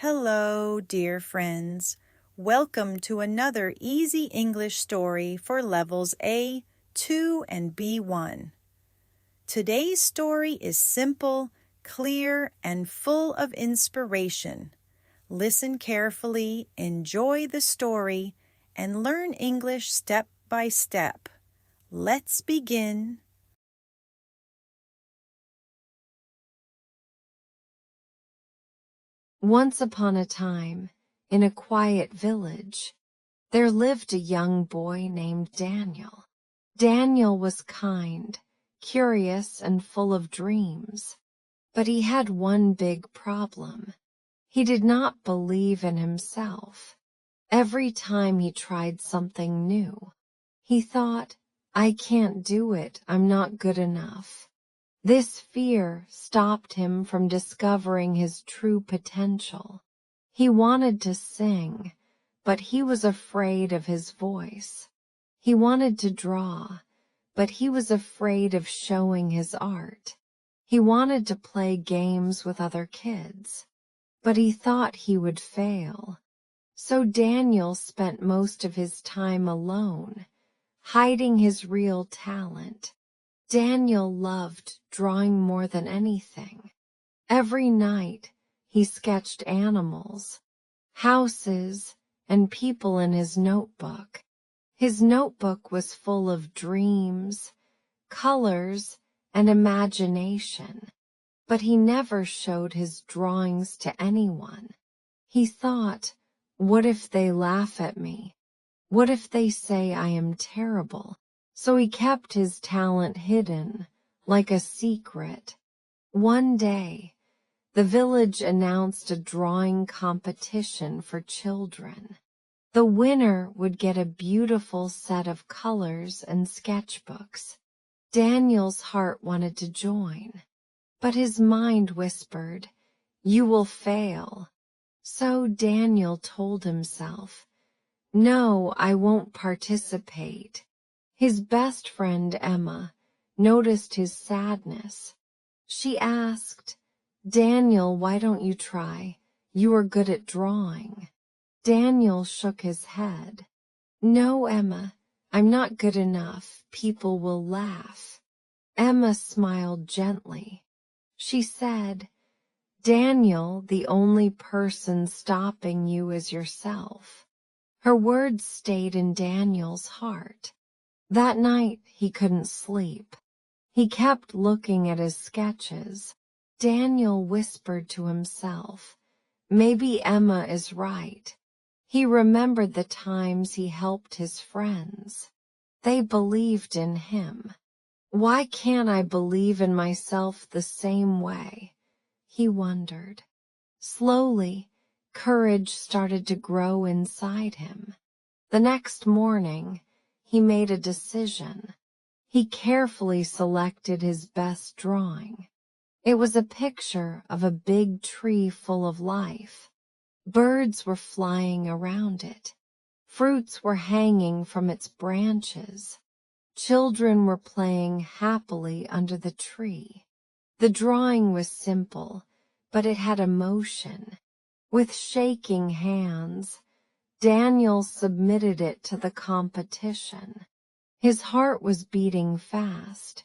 Hello, dear friends. Welcome to another easy English story for levels A2 and B1. Today's story is simple, clear, and full of inspiration. Listen carefully, enjoy the story, and learn English step by step. Let's begin. Once upon a time, in a quiet village, there lived a young boy named Daniel. Daniel was kind, curious, and full of dreams, but he had one big problem. He did not believe in himself. Every time he tried something new, he thought, "I can't do it, I'm not good enough." This fear stopped him from discovering his true potential. He wanted to sing, but he was afraid of his voice. He wanted to draw, but he was afraid of showing his art. He wanted to play games with other kids, but he thought he would fail. So Daniel spent most of his time alone, hiding his real talent. Daniel loved drawing more than anything. Every night he sketched animals, houses, and people in his notebook. His notebook was full of dreams, colors, and imagination, but he never showed his drawings to anyone. He thought, "What if they laugh at me? What if they say I am terrible?" So he kept his talent hidden, like a secret. One day, the village announced a drawing competition for children. The winner would get a beautiful set of colors and sketchbooks. Daniel's heart wanted to join, but his mind whispered, "You will fail." So Daniel told himself, "No, I won't participate." His best friend, Emma, noticed his sadness. She asked, "Daniel, why don't you try? You are good at drawing." Daniel shook his head. "No, Emma, I'm not good enough. People will laugh." Emma smiled gently. She said, "Daniel, the only person stopping you is yourself." Her words stayed in Daniel's heart. That night he couldn't sleep. He kept looking at his sketches. Daniel whispered to himself, "Maybe Emma is right." He remembered the times he helped his friends. They believed in him. "Why can't I believe in myself the same way?" he wondered. Slowly, courage started to grow inside him. The next morning, he made a decision. He carefully selected his best drawing. It was a picture of a big tree full of life. Birds were flying around it. Fruits were hanging from its branches. Children were playing happily under the tree. The drawing was simple, but it had emotion. With shaking hands, Daniel submitted it to the competition. His heart was beating fast.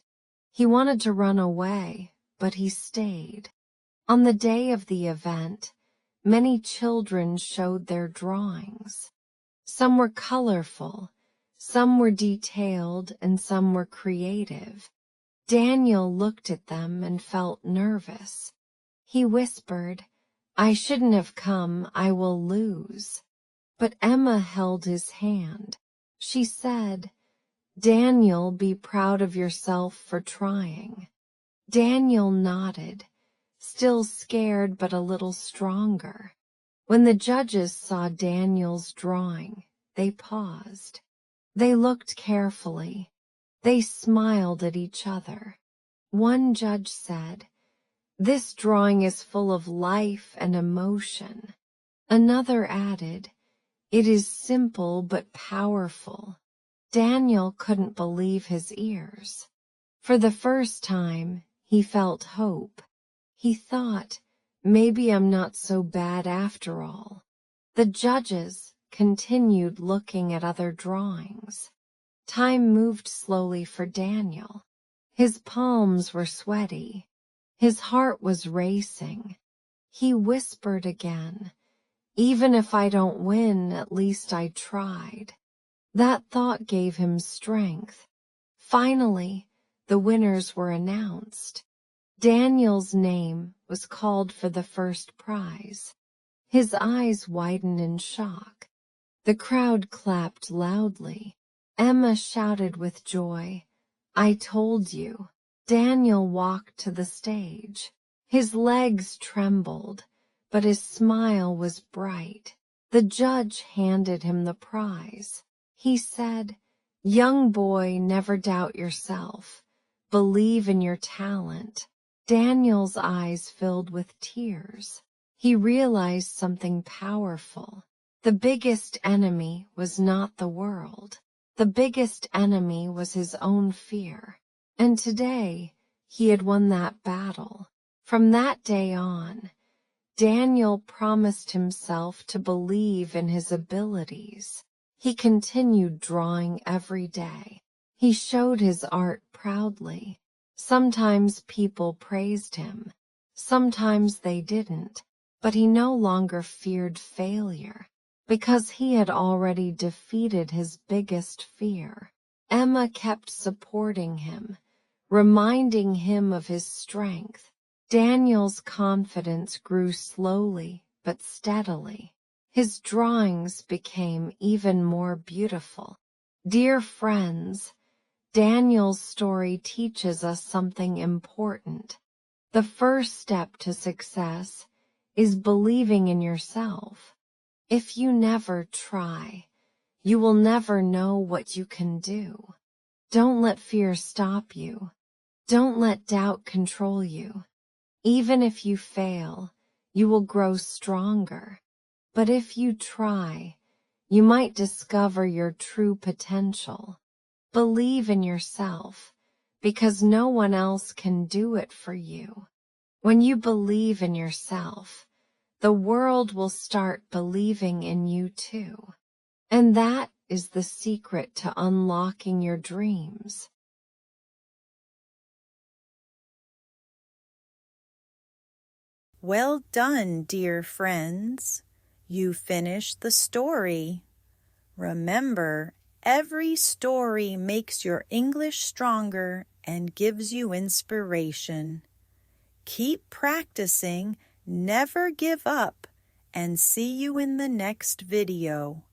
He wanted to run away, but he stayed. On the day of the event, many children showed their drawings. Some were colorful, some were detailed, and some were creative. Daniel looked at them and felt nervous. He whispered, "I shouldn't have come, I will lose." But Emma held his hand. She said, "Daniel, be proud of yourself for trying." Daniel nodded, still scared but a little stronger. When the judges saw Daniel's drawing, they paused. They looked carefully. They smiled at each other. One judge said, "This drawing is full of life and emotion." Another added, "It is simple but powerful." Daniel couldn't believe his ears. For the first time, he felt hope. He thought, Maybe I'm not so bad after all. The judges continued looking at other drawings. Time moved slowly for Daniel. His palms were sweaty. His heart was racing. He whispered again, "Even if I don't win, at least I tried." That thought gave him strength. Finally, the winners were announced. Daniel's name was called for the first prize. His eyes widened in shock. The crowd clapped loudly. Emma shouted with joy, "I told you." Daniel walked to the stage. His legs trembled, but his smile was bright. The judge handed him the prize. He said, "Young boy, never doubt yourself. Believe in your talent." Daniel's eyes filled with tears. He realized something powerful. The biggest enemy was not the world. The biggest enemy was his own fear. And today, he had won that battle. From that day on, Daniel promised himself to believe in his abilities. He continued drawing every day. He showed his art proudly. Sometimes people praised him. Sometimes they didn't. But he no longer feared failure, because he had already defeated his biggest fear. Emma kept supporting him, reminding him of his strength. Daniel's confidence grew slowly but steadily. His drawings became even more beautiful. Dear friends, Daniel's story teaches us something important. The first step to success is believing in yourself. If you never try, you will never know what you can do. Don't let fear stop you. Don't let doubt control you. Even if you fail, you will grow stronger. But if you try, you might discover your true potential. Believe in yourself, because no one else can do it for you. When you believe in yourself, the world will start believing in you too. And that is the secret to unlocking your dreams. Well done, dear friends. You finished the story. Remember, every story makes your English stronger and gives you inspiration. Keep practicing, never give up, and see you in the next video.